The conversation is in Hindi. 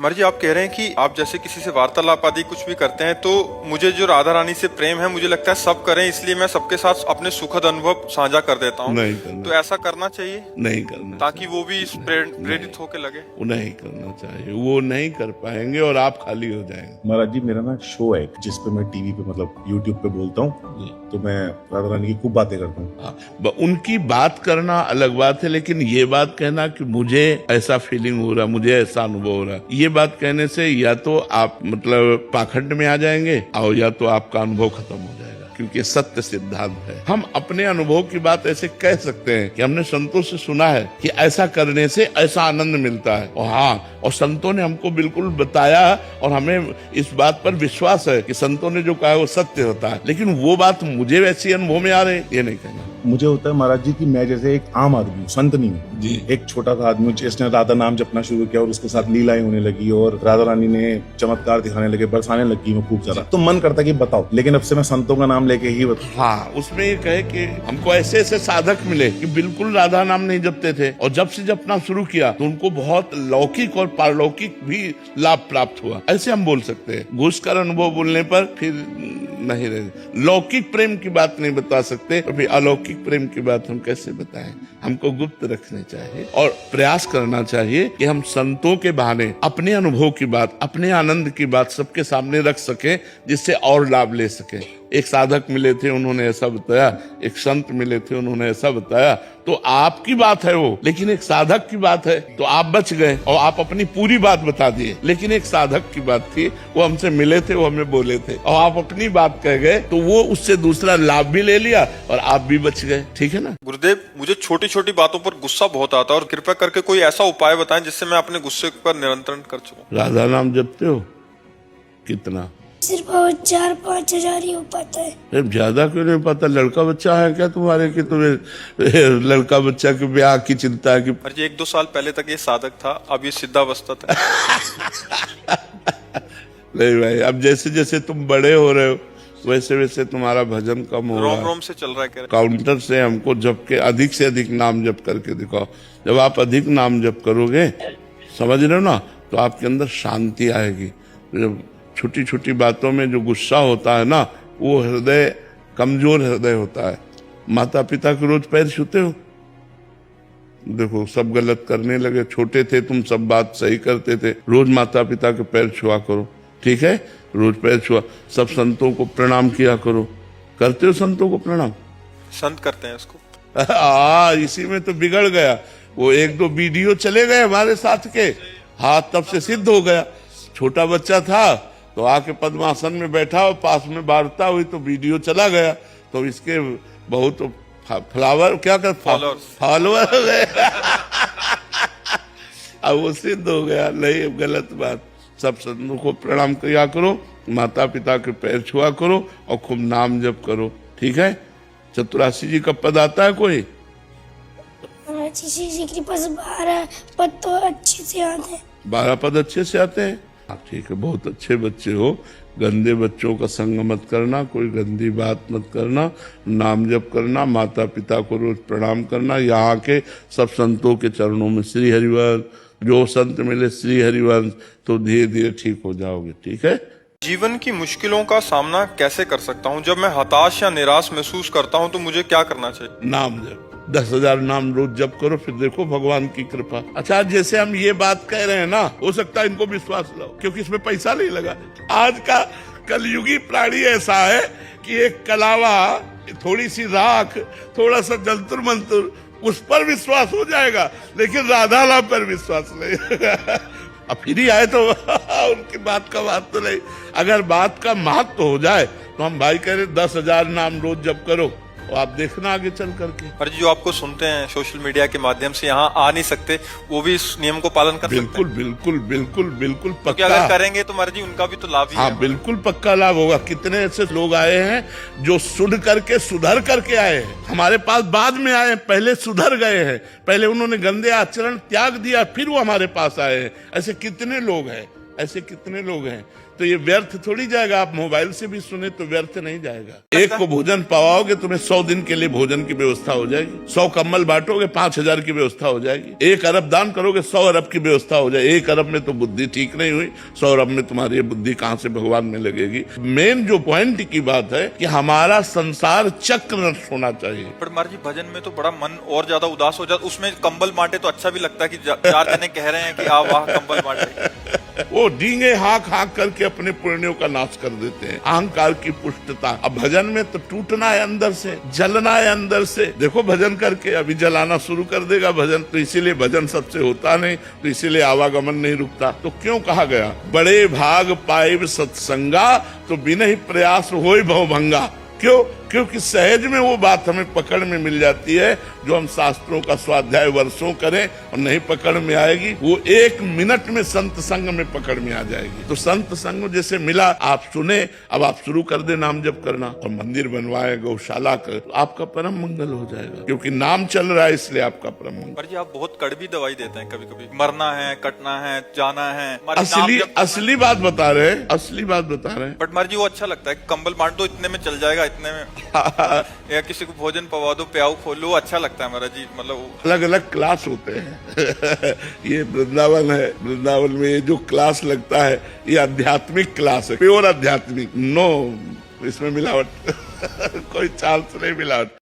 महाराज जी, आप कह रहे हैं कि आप जैसे किसी से वार्तालाप आदि कुछ भी करते हैं, तो मुझे जो राधा रानी से प्रेम है, मुझे लगता है सब करें, इसलिए मैं सबके साथ अपने सुखद अनुभव साझा कर देता हूँ। नहीं करना, तो ऐसा करना चाहिए, नहीं करना ताकि वो भी प्रेरित होके लगे। वो नहीं करना चाहिए, वो नहीं कर पाएंगे और आप खाली हो जाएंगे। महाराज जी, मेरा ना शो है जिस पे मैं टीवी पे मतलब यूट्यूब पे बोलता हूँ, तो मैं राधा रानी की खूब बातें करता हूँ। उनकी बात करना अलग बात है, लेकिन ये बात कहना कि मुझे ऐसा फीलिंग हो रहा, मुझे ऐसा अनुभव हो रहा, ये बात कहने से या तो आप मतलब पाखंड में आ जाएंगे और या तो आपका अनुभव खत्म हो जाएगा, क्योंकि सत्य सिद्धांत है। हम अपने अनुभव की बात ऐसे कह सकते हैं कि हमने संतों से सुना है कि ऐसा करने से ऐसा आनंद मिलता है, और हाँ, और संतों ने हमको बिल्कुल बताया और हमें इस बात पर विश्वास है कि संतों ने जो कहा है वो सत्य होता है। लेकिन वो बात मुझे वैसी अनुभव में आ रही, ये नहीं कहना। मुझे होता है महाराज जी कि मैं जैसे एक आम आदमी हूँ, संत नहीं हूँ जी। एक छोटा सा आदमी जिसने राधा नाम जपना शुरू किया और उसके साथ लीलाएं होने लगी और राधा रानी ने चमत्कार दिखाने लगे, बरसाने लगी मैं खूब ज्यादा, तो मन करता कि बताओ, लेकिन अब से मैं संतों का नाम लेके ही बताऊं। हाँ, उसमें ये कहे कि हमको ऐसे ऐसे साधक मिले कि बिल्कुल राधा नाम नहीं जपते थे, और जब से जपना शुरू किया तो उनको बहुत लौकिक और पारलौकिक भी लाभ प्राप्त हुआ, ऐसे हम बोल सकते हैं। घुसकर अनुभव बोलने पर फिर नहीं रहे। लौकिक प्रेम की बात नहीं बता सकते, तो फिर अलौकिक प्रेम की बात हम कैसे बताएं? हमको गुप्त रखने चाहिए और प्रयास करना चाहिए कि हम संतों के बहाने अपने अनुभव की बात, अपने आनंद की बात सबके सामने रख सके, जिससे और लाभ ले सके। एक साधक मिले थे, उन्होंने ऐसा बताया, एक संत मिले थे, उन्होंने ऐसा बताया, तो आपकी बात है वो, लेकिन एक साधक की बात है, तो आप बच गए और आप अपनी पूरी बात बता दिए। लेकिन एक साधक की बात थी, वो हमसे मिले थे, वो हमें बोले थे, और आप अपनी बात कह गए, तो वो उससे दूसरा लाभ भी ले लिया और आप भी बच गए। ठीक है ना गुरुदेव, मुझे छोटी छोटी बातों पर गुस्सा बहुत आता है, और कृपया करके कोई ऐसा उपाय बताएं जिससे मैं अपने गुस्से पर नियंत्रण कर सकूं। राधा नाम जपते हो कितना? सिर्फ 4-5 हजार ही हो पाता है। अरे ज्यादा क्यों नहीं पता? लड़का बच्चा है क्या तुम्हारे कि तुम्हें लड़का बच्चा के ब्याह की चिंता है? कि महाराज जी, 1-2 साल पहले तक ये साधक था, अब ये सिद्धावस्था था। नहीं भाई, अब जैसे जैसे तुम बड़े हो रहे हो वैसे वैसे तुम्हारा भजन कम हो रहा है। रोम रोम से चल रहा है, कह रहे। काउंटर से हमको जप के अधिक से अधिक नाम जप करके दिखाओ। जब आप अधिक नाम जप करोगे, समझ रहे हो ना, तो आपके अंदर शांति आएगी। जब छोटी छोटी बातों में जो गुस्सा होता है ना, वो हृदय कमजोर हृदय होता है। माता पिता के रोज पैर छूते हो? देखो, सब गलत करने लगे। छोटे थे तुम, सब बात सही करते थे। रोज माता पिता के पैर छुआ करो, ठीक है? रोज पैर छुआ। सब संतों को प्रणाम किया करो। करते हो संतों को प्रणाम? संत करते हैं इसको। इसी में तो बिगड़ गया। वो 1-2 वीडियो चले गए हमारे साथ के, हाथ तब से सिद्ध हो गया। छोटा बच्चा था तो आके पद्मासन में बैठा और पास में वार्ता हुई तो वीडियो चला गया, तो इसके बहुत फ्लावर क्या कर फॉलोअर हो गए। अब वो सिद्ध हो गया। नहीं, गलत बात। सब संतों को प्रणाम किया करो, माता पिता के पैर छुआ करो और खूब नाम जप करो, ठीक है? चतुरासी जी का पद आता है कोई? जी कृपा से 12 पद तो अच्छे से आते हैं। 12 पद अच्छे से आते हैं? ठीक है, बहुत अच्छे बच्चे हो। गंदे बच्चों का संग मत करना, कोई गंदी बात मत करना, नाम जप करना, माता पिता को रोज प्रणाम करना। यहाँ के सब संतों के चरणों में श्री हरिवंश, जो संत मिले श्री हरिवंश, तो धीरे धीरे ठीक हो जाओगे, ठीक है? जीवन की मुश्किलों का सामना कैसे कर सकता हूँ? जब मैं हताश या निराश महसूस करता हूँ तो मुझे क्या करना चाहिए? नाम जप, 10,000 नाम रोज जप करो, फिर देखो भगवान की कृपा। अच्छा, जैसे हम ये बात कह रहे हैं ना, हो सकता है इनको विश्वास लाओ, क्योंकि इसमें पैसा नहीं लगा। आज का कलयुगी प्राणी ऐसा है कि एक कलावा, थोड़ी सी राख, थोड़ा सा जंतुर मंतुर, उस पर विश्वास हो जाएगा, लेकिन राधा नाम पर विश्वास नहीं। अब फिर ही आए तो उनकी बात का बात तो नहीं। अगर बात का महत्व हो जाए तो हम भाई कह रहे 10,000 नाम रोज जप करो, और आप देखना आगे चल करके। पर जो आपको सुनते हैं सोशल मीडिया के माध्यम से, यहाँ आ नहीं सकते, वो भी इस नियम को पालन कर सकते हैं? बिल्कुल बिल्कुल बिल्कुल बिल्कुल क्योंकि पक्का। अगर करेंगे तो महाराज जी उनका भी तो लाभ ही है। हाँ, बिल्कुल पक्का लाभ होगा। कितने ऐसे लोग आए हैं जो सुन करके सुधर करके आए हैं, हमारे पास बाद में आए, पहले सुधर गए हैं, पहले उन्होंने गंदे आचरण त्याग दिया, फिर वो हमारे पास आए हैं। ऐसे कितने लोग हैं, ऐसे कितने लोग हैं। तो ये व्यर्थ थोड़ी जाएगा, आप मोबाइल से भी सुने तो व्यर्थ नहीं जाएगा। एक को भोजन पवाओगे तुम्हें 100 दिन के लिए भोजन की व्यवस्था हो जाएगी। 100 कंबल बांटोगे 5000 की व्यवस्था हो जाएगी। 1 अरब दान करोगे 100 अरब की व्यवस्था हो जाएगी। 1 अरब में तो बुद्धि ठीक नहीं हुई, 100 अरब में तुम्हारी ये बुद्धि कहां से भगवान में लगेगी। मेन जो पॉइंट की बात है कि हमारा संसार चक्र नष्ट होना चाहिए। पर महाराज जी भजन में तो बड़ा मन और ज्यादा उदास हो जाता, उसमें कंबल बांटे तो अच्छा भी लगता है कि 4 जने कह रहे हैं कि आ वाह कंबल बांटे। वो डींगे हाँक हाँक करके अपने पुण्यों का नाश कर देते हैं, अहंकार की पुष्टता। अब भजन में तो टूटना है अंदर से, जलना है अंदर से। देखो भजन करके अभी जलाना शुरू कर देगा भजन, तो इसीलिए भजन सबसे होता नहीं, तो इसीलिए आवागमन नहीं रुकता। तो क्यों कहा गया बड़े भाग पाइब सत्संगा तो बिना ही प्रयास होय भवभंगा। क्यों? क्योंकि सहज में वो बात हमें पकड़ में मिल जाती है जो हम शास्त्रों का स्वाध्याय वर्षों करें और नहीं पकड़ में आएगी, वो 1 मिनट में संत संग में पकड़ में आ जाएगी। तो संत संग जैसे मिला, आप सुने, अब आप शुरू कर दे नाम जप करना और मंदिर बनवाए, गौशाला कर, तो आपका परम मंगल हो जाएगा। क्योंकि नाम चल रहा है इसलिए आपका परम मंगल। पर जी आप बहुत कड़वी दवाई देते हैं, कभी कभी मरना है, कटना है, जाना है। असली बात बता रहे हैं, असली बात बता रहे हैं। बट महाराज जी वो अच्छा लगता है, कंबल बांट दो इतने में चल जाएगा, इतने में या किसी को भोजन पवा दो, प्याऊ खोलो, अच्छा लगता है महाराज जी। मतलब अलग अलग क्लास होते हैं ये वृंदावन है, वृंदावन में ये जो क्लास लगता है ये आध्यात्मिक क्लास है, प्योर आध्यात्मिक, नो इसमें मिलावट कोई चांस नहीं मिलावट।